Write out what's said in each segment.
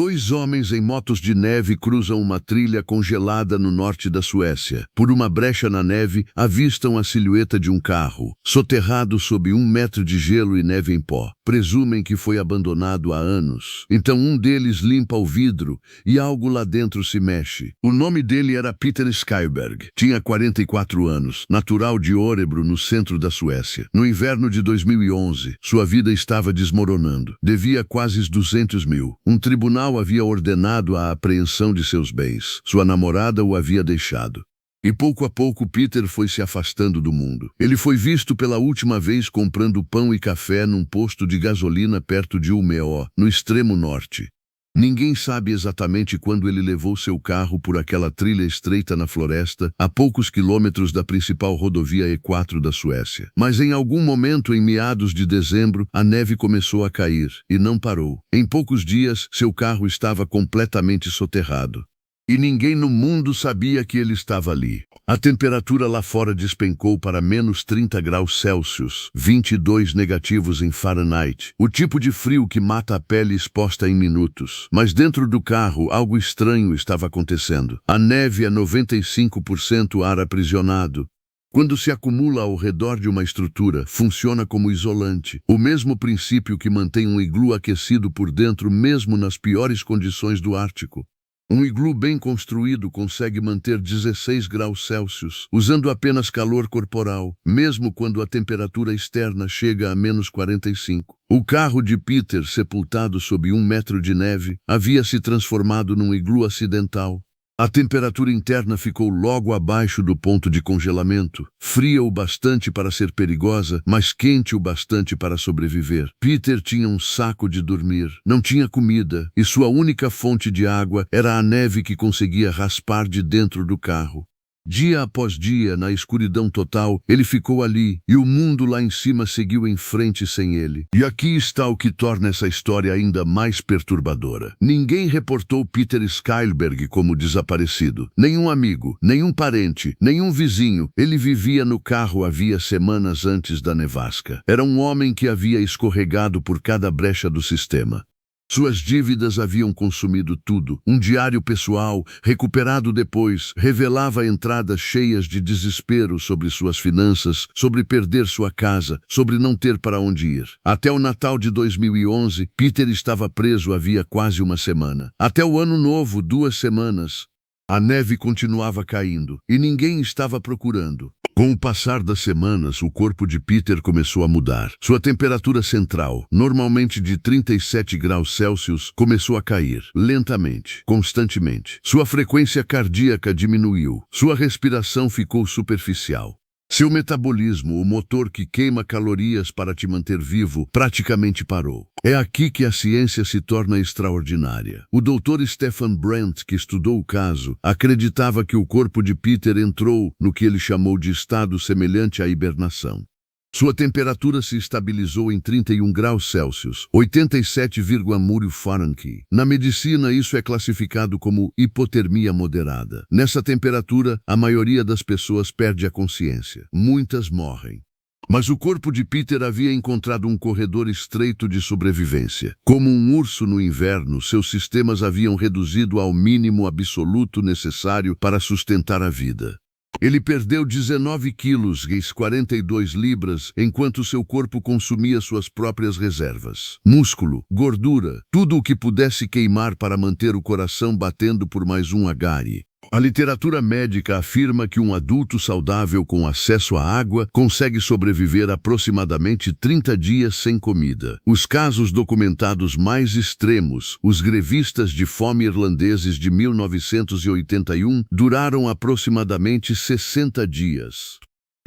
Dois homens em motos de neve cruzam uma trilha congelada no norte da Suécia. Por uma brecha na neve, avistam a silhueta de um carro, soterrado sob 1 metro de gelo e neve em pó. Presumem que foi abandonado há anos. Então um deles limpa o vidro e algo lá dentro se mexe. O nome dele era Peter Skyberg. Tinha 44 anos, natural de Örebro, no centro da Suécia. No inverno de 2011, sua vida estava desmoronando. Devia quase 200 mil. Um tribunal havia ordenado a apreensão de seus bens. Sua namorada o havia deixado. E pouco a pouco Peter foi se afastando do mundo. Ele foi visto pela última vez comprando pão e café num posto de gasolina perto de Umeå, no extremo norte. Ninguém sabe exatamente quando ele levou seu carro por aquela trilha estreita na floresta, a poucos quilômetros da principal rodovia E4 da Suécia. Mas em algum momento, em meados de dezembro, a neve começou a cair, e não parou. Em poucos dias, seu carro estava completamente soterrado. E ninguém no mundo sabia que ele estava ali. A temperatura lá fora despencou para menos 30 graus Celsius, 22 negativos em Fahrenheit. O tipo de frio que mata a pele exposta em minutos. Mas dentro do carro, algo estranho estava acontecendo. A neve é 95% ar aprisionado. Quando se acumula ao redor de uma estrutura, funciona como isolante. O mesmo princípio que mantém um iglu aquecido por dentro mesmo nas piores condições do Ártico. Um iglu bem construído consegue manter 16 graus Celsius, usando apenas calor corporal, mesmo quando a temperatura externa chega a menos 45. O carro de Peter, sepultado sob 1 metro de neve, havia se transformado num iglu acidental. A temperatura interna ficou logo abaixo do ponto de congelamento, fria o bastante para ser perigosa, mas quente o bastante para sobreviver. Peter tinha um saco de dormir, não tinha comida, e sua única fonte de água era a neve que conseguia raspar de dentro do carro. Dia após dia, na escuridão total, ele ficou ali, e o mundo lá em cima seguiu em frente sem ele. E aqui está o que torna essa história ainda mais perturbadora. Ninguém reportou Peter Skyberg como desaparecido. Nenhum amigo, nenhum parente, nenhum vizinho. Ele vivia no carro havia semanas antes da nevasca. Era um homem que havia escorregado por cada brecha do sistema. Suas dívidas haviam consumido tudo. Um diário pessoal, recuperado depois, revelava entradas cheias de desespero sobre suas finanças, sobre perder sua casa, sobre não ter para onde ir. Até o Natal de 2011, Peter estava preso havia quase uma semana. Até o Ano Novo, 2 semanas. A neve continuava caindo, e ninguém estava procurando. Com o passar das semanas, o corpo de Peter começou a mudar. Sua temperatura central, normalmente de 37 graus Celsius, começou a cair, lentamente, constantemente. Sua frequência cardíaca diminuiu. Sua respiração ficou superficial. Seu metabolismo, o motor que queima calorias para te manter vivo, praticamente parou. É aqui que a ciência se torna extraordinária. O Dr. Stefan Brandt, que estudou o caso, acreditava que o corpo de Peter entrou no que ele chamou de estado semelhante à hibernação. Sua temperatura se estabilizou em 31 graus Celsius, 87,1 Fahrenheit. Na medicina, isso é classificado como hipotermia moderada. Nessa temperatura, a maioria das pessoas perde a consciência. Muitas morrem. Mas o corpo de Peter havia encontrado um corredor estreito de sobrevivência. Como um urso no inverno, seus sistemas haviam reduzido ao mínimo absoluto necessário para sustentar a vida. Ele perdeu 19 quilos e 42 libras, enquanto seu corpo consumia suas próprias reservas. Músculo, gordura, tudo o que pudesse queimar para manter o coração batendo por mais um agarre. A literatura médica afirma que um adulto saudável com acesso à água consegue sobreviver aproximadamente 30 dias sem comida. Os casos documentados mais extremos, os grevistas de fome irlandeses de 1981, duraram aproximadamente 60 dias.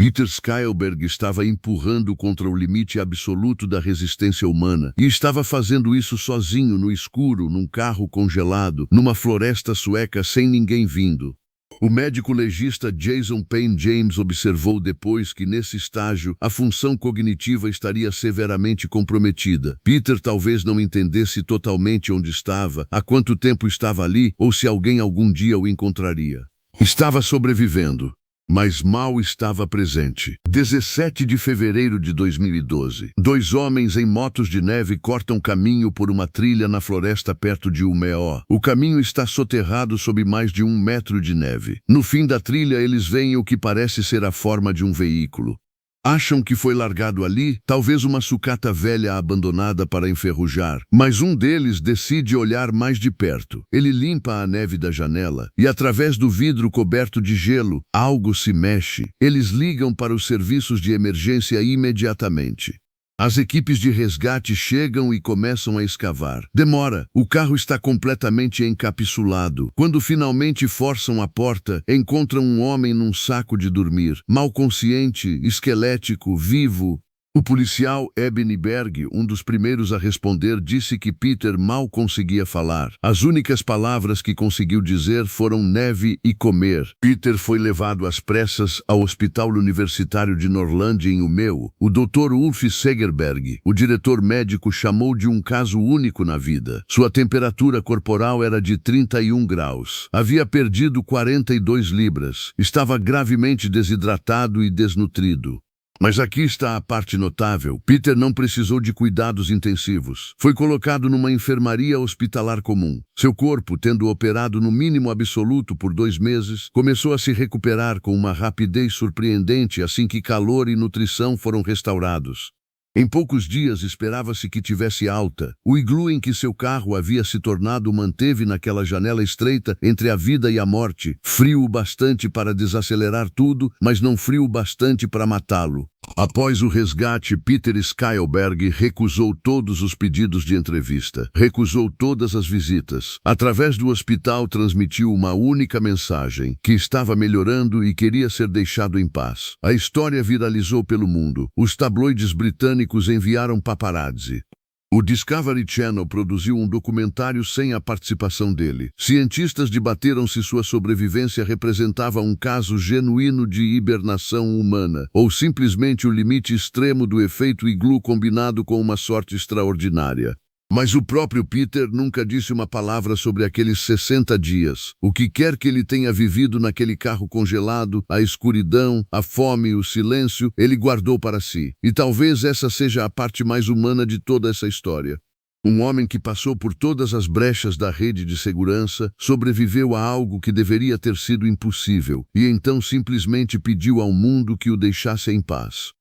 Peter Skyberg estava empurrando contra o limite absoluto da resistência humana e estava fazendo isso sozinho no escuro, num carro congelado, numa floresta sueca sem ninguém vindo. O médico legista Jason Payne James observou depois que nesse estágio a função cognitiva estaria severamente comprometida. Peter talvez não entendesse totalmente onde estava, há quanto tempo estava ali ou se alguém algum dia o encontraria. Estava sobrevivendo. Mas Mal estava presente. 17 de fevereiro de 2012. Dois homens em motos de neve cortam caminho por uma trilha na floresta perto de Umeå. O caminho está soterrado sob mais de 1 metro de neve. No fim da trilha, eles veem o que parece ser a forma de um veículo. Acham que foi largado ali, talvez uma sucata velha abandonada para enferrujar. Mas um deles decide olhar mais de perto. Ele limpa a neve da janela e, através do vidro coberto de gelo, algo se mexe. Eles ligam para os serviços de emergência imediatamente. As equipes de resgate chegam e começam a escavar. Demora. O carro está completamente encapsulado. Quando finalmente forçam a porta, encontram um homem num saco de dormir, mal consciente, esquelético, vivo. O policial Ebenberg, um dos primeiros a responder, disse que Peter mal conseguia falar. As únicas palavras que conseguiu dizer foram neve e comer. Peter foi levado às pressas ao Hospital Universitário de Norrland em Umeå. O Dr. Ulf Segerberg, o diretor médico, chamou de um caso único na vida. Sua temperatura corporal era de 31 graus. Havia perdido 42 libras. Estava gravemente desidratado e desnutrido. Mas aqui está a parte notável. Peter não precisou de cuidados intensivos. Foi colocado numa enfermaria hospitalar comum. Seu corpo, tendo operado no mínimo absoluto por 2 meses, começou a se recuperar com uma rapidez surpreendente assim que calor e nutrição foram restaurados. Em poucos dias esperava-se que tivesse alta. O iglu em que seu carro havia se tornado o manteve naquela janela estreita entre a vida e a morte, frio o bastante para desacelerar tudo, mas não frio o bastante para matá-lo. Após o resgate, Peter Skylberg recusou todos os pedidos de entrevista, recusou todas as visitas. Através do hospital transmitiu uma única mensagem, que estava melhorando e queria ser deixado em paz. A história viralizou pelo mundo. Os tabloides britânicos enviaram paparazzi. O Discovery Channel produziu um documentário sem a participação dele. Cientistas debateram se sua sobrevivência representava um caso genuíno de hibernação humana, ou simplesmente o limite extremo do efeito iglu combinado com uma sorte extraordinária. Mas o próprio Peter nunca disse uma palavra sobre aqueles 60 dias. O que quer que ele tenha vivido naquele carro congelado, a escuridão, a fome, o silêncio, ele guardou para si. E talvez essa seja a parte mais humana de toda essa história. Um homem que passou por todas as brechas da rede de segurança, sobreviveu a algo que deveria ter sido impossível, e então simplesmente pediu ao mundo que o deixasse em paz.